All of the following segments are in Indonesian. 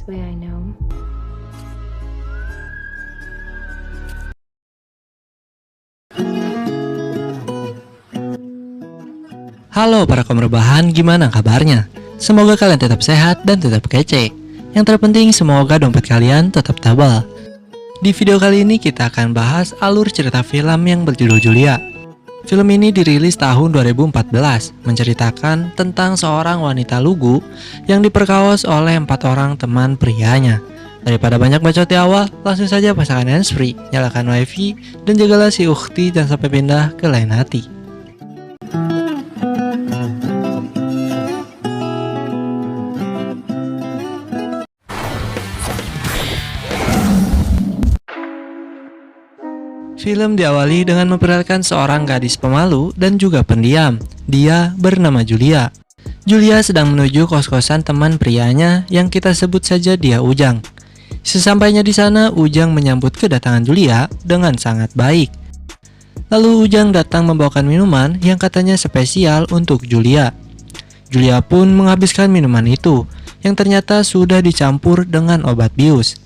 best way I know. Halo para kaum rebahan, gimana kabarnya? Semoga kalian tetap sehat dan tetap kece. Yang terpenting semoga dompet kalian tetap tebal. Di video kali ini kita akan bahas alur cerita film yang berjudul Julia. Film ini dirilis tahun 2014, menceritakan tentang seorang wanita lugu yang diperkaos oleh 4 orang teman prianya. Daripada banyak bacot di awal, langsung saja pasangkan handsfree, nyalakan wifi, dan jagalah si ukhti jangan sampai pindah ke lain hati. Film diawali dengan memperlihatkan seorang gadis pemalu dan juga pendiam. Dia bernama Julia. Julia sedang menuju kos-kosan teman prianya yang kita sebut saja dia Ujang. Sesampainya di sana, Ujang menyambut kedatangan Julia dengan sangat baik. Lalu Ujang datang membawakan minuman yang katanya spesial untuk Julia. Julia pun menghabiskan minuman itu, yang ternyata sudah dicampur dengan obat bius.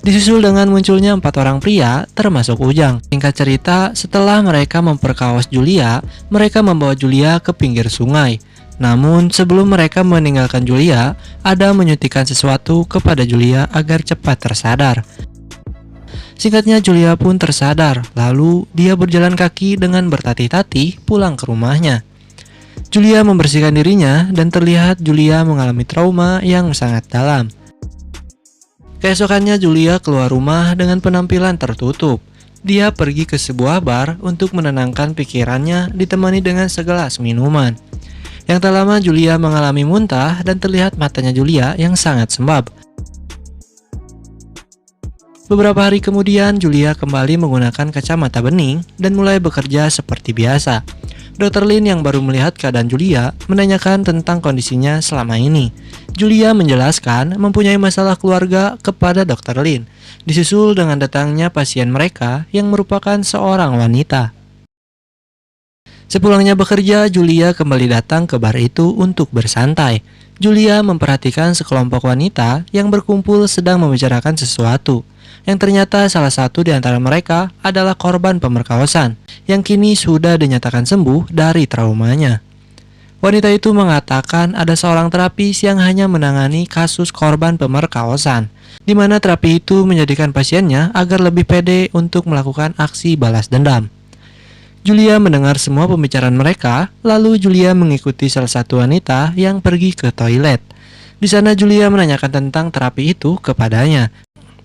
Disusul dengan munculnya 4 orang pria, termasuk Ujang. Singkat cerita, setelah mereka memperkaos Julia, mereka membawa Julia ke pinggir sungai. Namun, sebelum mereka meninggalkan Julia, Adam menyuntikkan sesuatu kepada Julia agar cepat tersadar. Singkatnya, Julia pun tersadar, lalu dia berjalan kaki dengan bertatih-tatih pulang ke rumahnya. Julia membersihkan dirinya dan terlihat Julia mengalami trauma yang sangat dalam. Keesokannya Julia keluar rumah dengan penampilan tertutup. Dia pergi ke sebuah bar untuk menenangkan pikirannya ditemani dengan segelas minuman. Yang tak lama Julia mengalami muntah dan terlihat matanya Julia yang sangat sembab. Beberapa hari kemudian Julia kembali menggunakan kacamata bening dan mulai bekerja seperti biasa. Dr. Lin yang baru melihat keadaan Julia menanyakan tentang kondisinya selama ini. Julia menjelaskan mempunyai masalah keluarga kepada Dr. Lin, disusul dengan datangnya pasien mereka yang merupakan seorang wanita. Sepulangnya bekerja, Julia kembali datang ke bar itu untuk bersantai. Julia memperhatikan sekelompok wanita yang berkumpul sedang membicarakan sesuatu. Yang ternyata salah satu di antara mereka adalah korban pemerkosaan yang kini sudah dinyatakan sembuh dari traumanya. Wanita itu mengatakan ada seorang terapis yang hanya menangani kasus korban pemerkosaan, di mana terapi itu menjadikan pasiennya agar lebih pede untuk melakukan aksi balas dendam. Julia mendengar semua pembicaraan mereka, lalu Julia mengikuti salah satu wanita yang pergi ke toilet. Di sana Julia menanyakan tentang terapi itu kepadanya,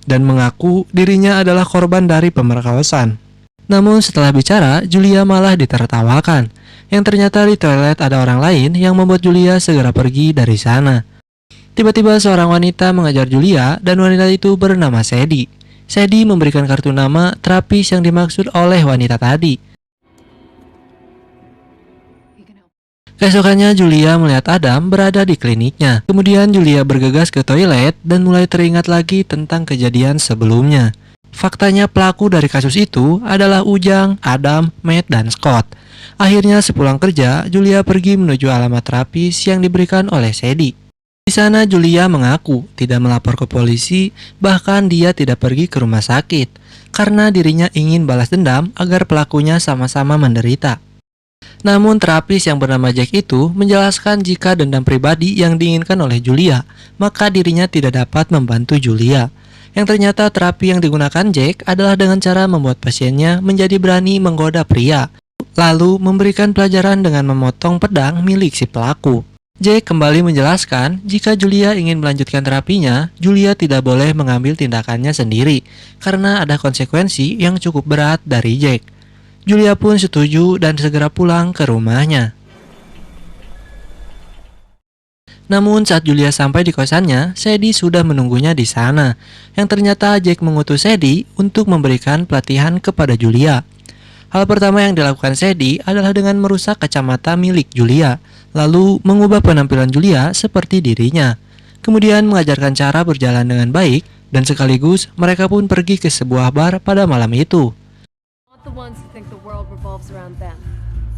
dan mengaku dirinya adalah korban dari pemerkosaan. Namun setelah bicara, Julia malah ditertawakan. Yang ternyata di toilet ada orang lain yang membuat Julia segera pergi dari sana. Tiba-tiba seorang wanita mengajar Julia dan wanita itu bernama Sadie. Sadie memberikan kartu nama terapis yang dimaksud oleh wanita tadi. Keesokannya Julia melihat Adam berada di kliniknya. Kemudian Julia bergegas ke toilet dan mulai teringat lagi tentang kejadian sebelumnya. Faktanya pelaku dari kasus itu adalah Ujang, Adam, Matt, dan Scott. Akhirnya sepulang kerja, Julia pergi menuju alamat terapis yang diberikan oleh Sadie. Di sana Julia mengaku tidak melapor ke polisi, bahkan dia tidak pergi ke rumah sakit karena dirinya ingin balas dendam agar pelakunya sama-sama menderita. Namun terapis yang bernama Jack itu menjelaskan jika dendam pribadi yang diinginkan oleh Julia, maka dirinya tidak dapat membantu Julia. Yang ternyata terapi yang digunakan Jack adalah dengan cara membuat pasiennya menjadi berani menggoda pria, lalu memberikan pelajaran dengan memotong pedang milik si pelaku. Jack kembali menjelaskan jika Julia ingin melanjutkan terapinya, Julia tidak boleh mengambil tindakannya sendiri karena ada konsekuensi yang cukup berat dari Jack. Julia pun setuju dan segera pulang ke rumahnya. Namun saat Julia sampai di kosannya, Sadie sudah menunggunya di sana. Yang ternyata Jack mengutus Sadie untuk memberikan pelatihan kepada Julia. Hal pertama yang dilakukan Sadie adalah dengan merusak kacamata milik Julia, lalu mengubah penampilan Julia seperti dirinya. Kemudian mengajarkan cara berjalan dengan baik, dan sekaligus mereka pun pergi ke sebuah bar pada malam itu.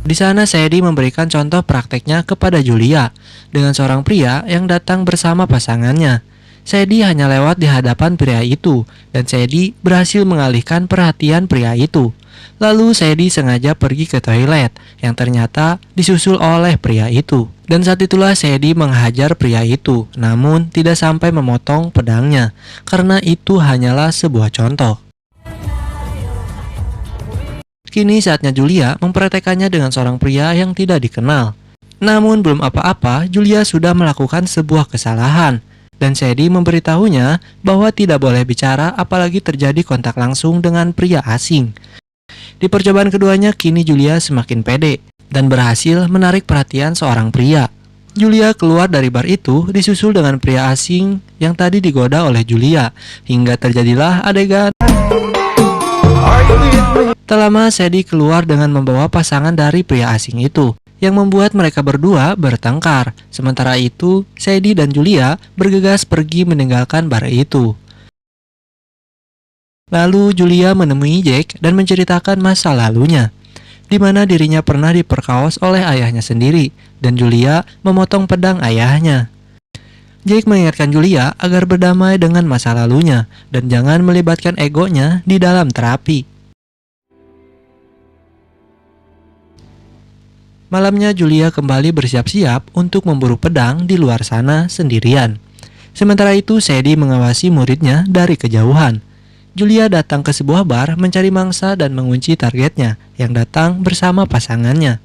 Di sana Sadie memberikan contoh prakteknya kepada Julia dengan seorang pria yang datang bersama pasangannya. Sadie hanya lewat di hadapan pria itu, dan Sadie berhasil mengalihkan perhatian pria itu. Lalu Sadie sengaja pergi ke toilet, yang ternyata disusul oleh pria itu. Dan saat itulah Sadie menghajar pria itu, namun tidak sampai memotong pedangnya, karena itu hanyalah sebuah contoh. Kini saatnya Julia mempraktekannya dengan seorang pria yang tidak dikenal. Namun belum apa-apa, Julia sudah melakukan sebuah kesalahan. Dan Sadie memberitahunya bahwa tidak boleh bicara apalagi terjadi kontak langsung dengan pria asing. Di percobaan keduanya, kini Julia semakin pede dan berhasil menarik perhatian seorang pria. Julia keluar dari bar itu disusul dengan pria asing yang tadi digoda oleh Julia, hingga terjadilah adegan. Tak lama Sadie keluar dengan membawa pasangan dari pria asing itu, yang membuat mereka berdua bertengkar. Sementara itu, Sadie dan Julia bergegas pergi meninggalkan bar itu. Lalu Julia menemui Jack dan menceritakan masa lalunya, di mana dirinya pernah diperkaos oleh ayahnya sendiri, dan Julia memotong pedang ayahnya. Jack mengingatkan Julia agar berdamai dengan masa lalunya, dan jangan melibatkan egonya di dalam terapi. Malamnya Julia kembali bersiap-siap untuk memburu pedang di luar sana sendirian. Sementara itu Sadie mengawasi muridnya dari kejauhan. Julia datang ke sebuah bar mencari mangsa dan mengunci targetnya yang datang bersama pasangannya.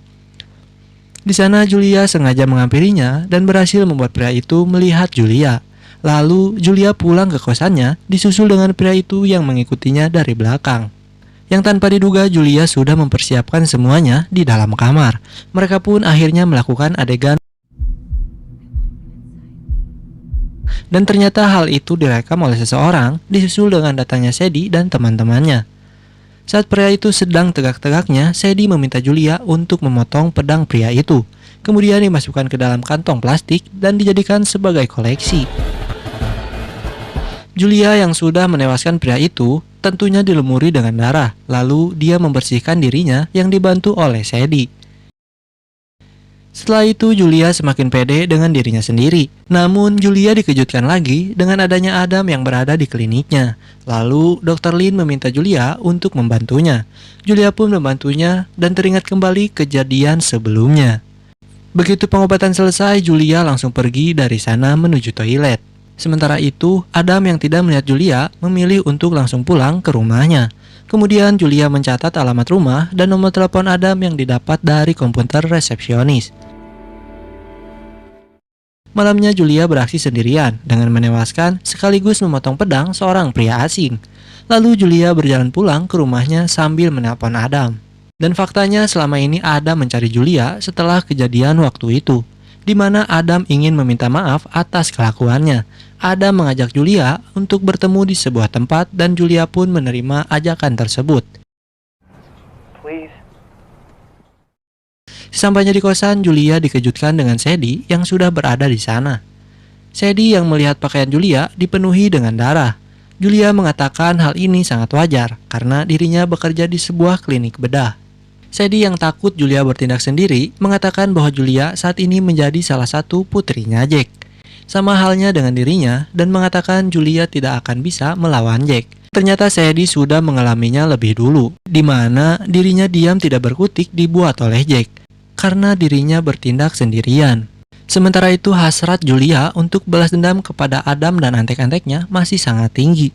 Di sana Julia sengaja menghampirinya dan berhasil membuat pria itu melihat Julia. Lalu Julia pulang ke kosannya disusul dengan pria itu yang mengikutinya dari belakang. Yang tanpa diduga Julia sudah mempersiapkan semuanya di dalam kamar. Mereka pun akhirnya melakukan adegan. Dan ternyata hal itu direkam oleh seseorang disusul dengan datangnya Sadie dan teman-temannya. Saat pria itu sedang tegak-tegaknya, Sadie meminta Julia untuk memotong pedang pria itu. Kemudian dimasukkan ke dalam kantong plastik dan dijadikan sebagai koleksi. Julia yang sudah menewaskan pria itu tentunya dilumuri dengan darah, lalu dia membersihkan dirinya yang dibantu oleh Sadie. Setelah itu Julia semakin pede dengan dirinya sendiri. Namun Julia dikejutkan lagi dengan adanya Adam yang berada di kliniknya. Lalu Dr. Lin meminta Julia untuk membantunya. Julia pun membantunya dan teringat kembali kejadian sebelumnya. Begitu pengobatan selesai, Julia langsung pergi dari sana menuju toilet. Sementara itu, Adam yang tidak melihat Julia memilih untuk langsung pulang ke rumahnya. Kemudian Julia mencatat alamat rumah dan nomor telepon Adam yang didapat dari komputer resepsionis. Malamnya Julia beraksi sendirian dengan menewaskan sekaligus memotong pedang seorang pria asing. Lalu Julia berjalan pulang ke rumahnya sambil menelpon Adam. Dan faktanya selama ini Adam mencari Julia setelah kejadian waktu itu, di mana Adam ingin meminta maaf atas kelakuannya. Adam mengajak Julia untuk bertemu di sebuah tempat dan Julia pun menerima ajakan tersebut. Sesampainya di kosan, Julia dikejutkan dengan Sadie yang sudah berada di sana. Sadie yang melihat pakaian Julia dipenuhi dengan darah. Julia mengatakan hal ini sangat wajar karena dirinya bekerja di sebuah klinik bedah. Sadie yang takut Julia bertindak sendiri mengatakan bahwa Julia saat ini menjadi salah satu putrinya Jack. Sama halnya dengan dirinya dan mengatakan Julia tidak akan bisa melawan Jack. Ternyata Sadie sudah mengalaminya lebih dulu, di mana dirinya diam tidak berkutik dibuat oleh Jack karena dirinya bertindak sendirian. Sementara itu hasrat Julia untuk balas dendam kepada Adam dan antek-anteknya masih sangat tinggi.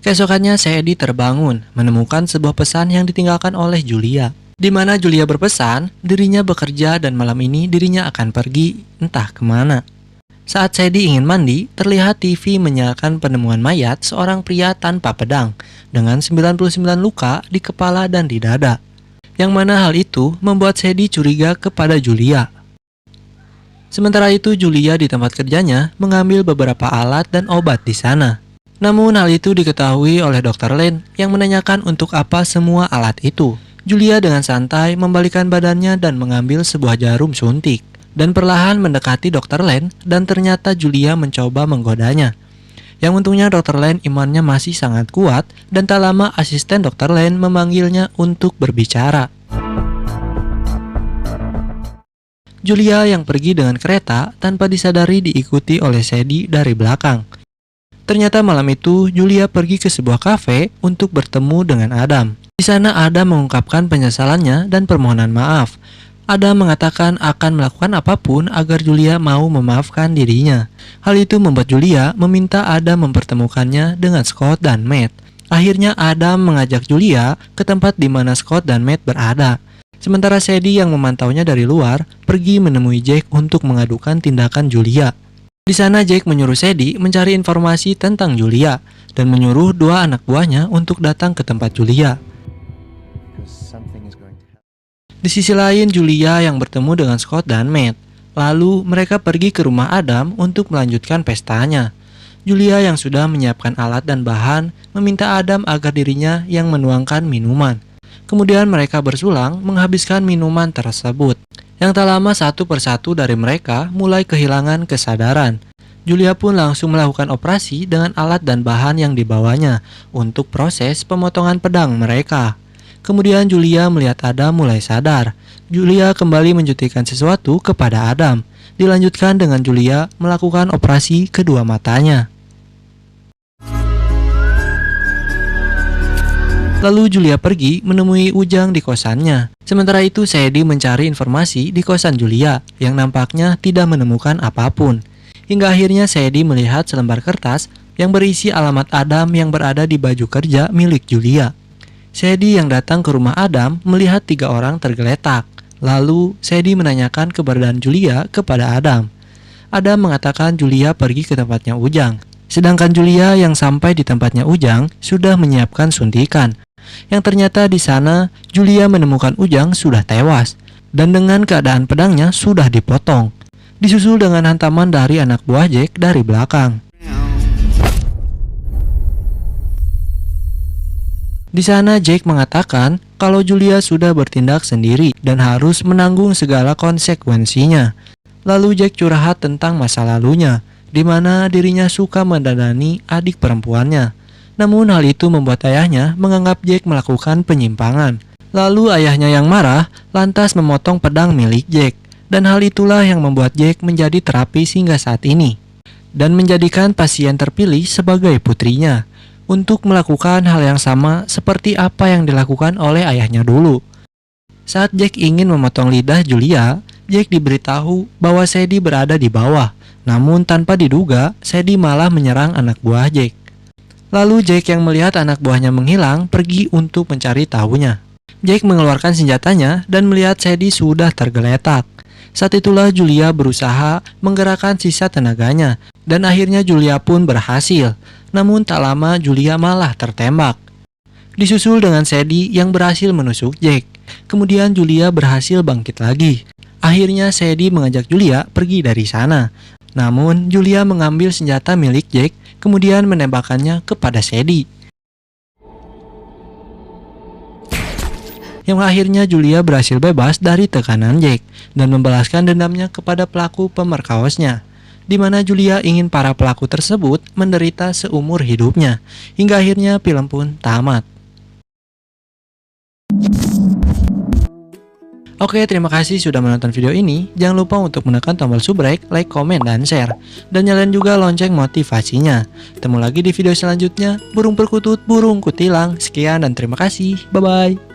Keesokannya Sadie terbangun menemukan sebuah pesan yang ditinggalkan oleh Julia, di mana Julia berpesan dirinya bekerja dan malam ini dirinya akan pergi entah kemana. Saat Sadie ingin mandi, terlihat TV menyiarkan penemuan mayat seorang pria tanpa pedang dengan 99 luka di kepala dan di dada. Yang mana hal itu membuat Sadie curiga kepada Julia. Sementara itu Julia di tempat kerjanya mengambil beberapa alat dan obat di sana. Namun hal itu diketahui oleh Dr. Lane yang menanyakan untuk apa semua alat itu. Julia dengan santai membalikan badannya dan mengambil sebuah jarum suntik dan perlahan mendekati Dr. Lane dan ternyata Julia mencoba menggodanya. Yang untungnya Dr. Lane imannya masih sangat kuat dan tak lama asisten Dr. Lane memanggilnya untuk berbicara. Julia yang pergi dengan kereta tanpa disadari diikuti oleh Sadie dari belakang. Ternyata malam itu Julia pergi ke sebuah kafe untuk bertemu dengan Adam. Di sana Adam mengungkapkan penyesalannya dan permohonan maaf. Adam mengatakan akan melakukan apapun agar Julia mau memaafkan dirinya. Hal itu membuat Julia meminta Adam mempertemukannya dengan Scott dan Matt. Akhirnya Adam mengajak Julia ke tempat di mana Scott dan Matt berada. Sementara Sadie yang memantaunya dari luar pergi menemui Jake untuk mengadukan tindakan Julia. Di sana Jake menyuruh Sadie mencari informasi tentang Julia dan menyuruh dua anak buahnya untuk datang ke tempat Julia. Di sisi lain Julia yang bertemu dengan Scott dan Matt. Lalu mereka pergi ke rumah Adam untuk melanjutkan pestanya. Julia yang sudah menyiapkan alat dan bahan meminta Adam agar dirinya yang menuangkan minuman. Kemudian mereka bersulang menghabiskan minuman tersebut. Yang tak lama satu persatu dari mereka mulai kehilangan kesadaran. Julia pun langsung melakukan operasi dengan alat dan bahan yang dibawanya untuk proses pemotongan pedang mereka. Kemudian Julia melihat Adam mulai sadar. Julia kembali menjuntikkan sesuatu kepada Adam. Dilanjutkan dengan Julia melakukan operasi kedua matanya. Lalu Julia pergi menemui Ujang di kosannya. Sementara itu Sadie mencari informasi di kosan Julia yang nampaknya tidak menemukan apapun. Hingga akhirnya Sadie melihat selembar kertas yang berisi alamat Adam yang berada di baju kerja milik Julia. Sadie yang datang ke rumah Adam melihat 3 orang tergeletak. Lalu Sadie menanyakan keberadaan Julia kepada Adam. Adam mengatakan Julia pergi ke tempatnya Ujang. Sedangkan Julia yang sampai di tempatnya Ujang sudah menyiapkan suntikan. Yang ternyata di sana Julia menemukan Ujang sudah tewas dan dengan keadaan pedangnya sudah dipotong. Disusul dengan hantaman dari anak buah Jake dari belakang. Di sana Jake mengatakan kalau Julia sudah bertindak sendiri dan harus menanggung segala konsekuensinya. Lalu Jake curhat tentang masa lalunya, di mana dirinya suka mendandani adik perempuannya. Namun hal itu membuat ayahnya menganggap Jake melakukan penyimpangan. Lalu ayahnya yang marah lantas memotong pedang milik Jake. Dan hal itulah yang membuat Jake menjadi terapis hingga saat ini. Dan menjadikan pasien terpilih sebagai putrinya. Untuk melakukan hal yang sama seperti apa yang dilakukan oleh ayahnya dulu. Saat Jake ingin memotong lidah Julia, Jake diberitahu bahwa Sadie berada di bawah. Namun tanpa diduga, Sadie malah menyerang anak buah Jake. Lalu Jake yang melihat anak buahnya menghilang pergi untuk mencari tahunya. Jake mengeluarkan senjatanya dan melihat Sadie sudah tergeletak. Saat itulah Julia berusaha menggerakkan sisa tenaganya dan akhirnya Julia pun berhasil. Namun tak lama Julia malah tertembak. Disusul dengan Sadie yang berhasil menusuk Jake. Kemudian Julia berhasil bangkit lagi. Akhirnya Sadie mengajak Julia pergi dari sana. Namun Julia mengambil senjata milik Jake kemudian menembakkannya kepada Sadie. Yang akhirnya Julia berhasil bebas dari tekanan Jake dan membalaskan dendamnya kepada pelaku pemerkosanya. Di mana Julia ingin para pelaku tersebut menderita seumur hidupnya. Hingga akhirnya film pun tamat. Oke, terima kasih sudah menonton video ini. Jangan lupa untuk menekan tombol subscribe, like, komen, dan share. Dan nyalain juga lonceng motivasinya. Temu lagi di video selanjutnya. Burung perkutut, burung kutilang. Sekian dan terima kasih. Bye-bye.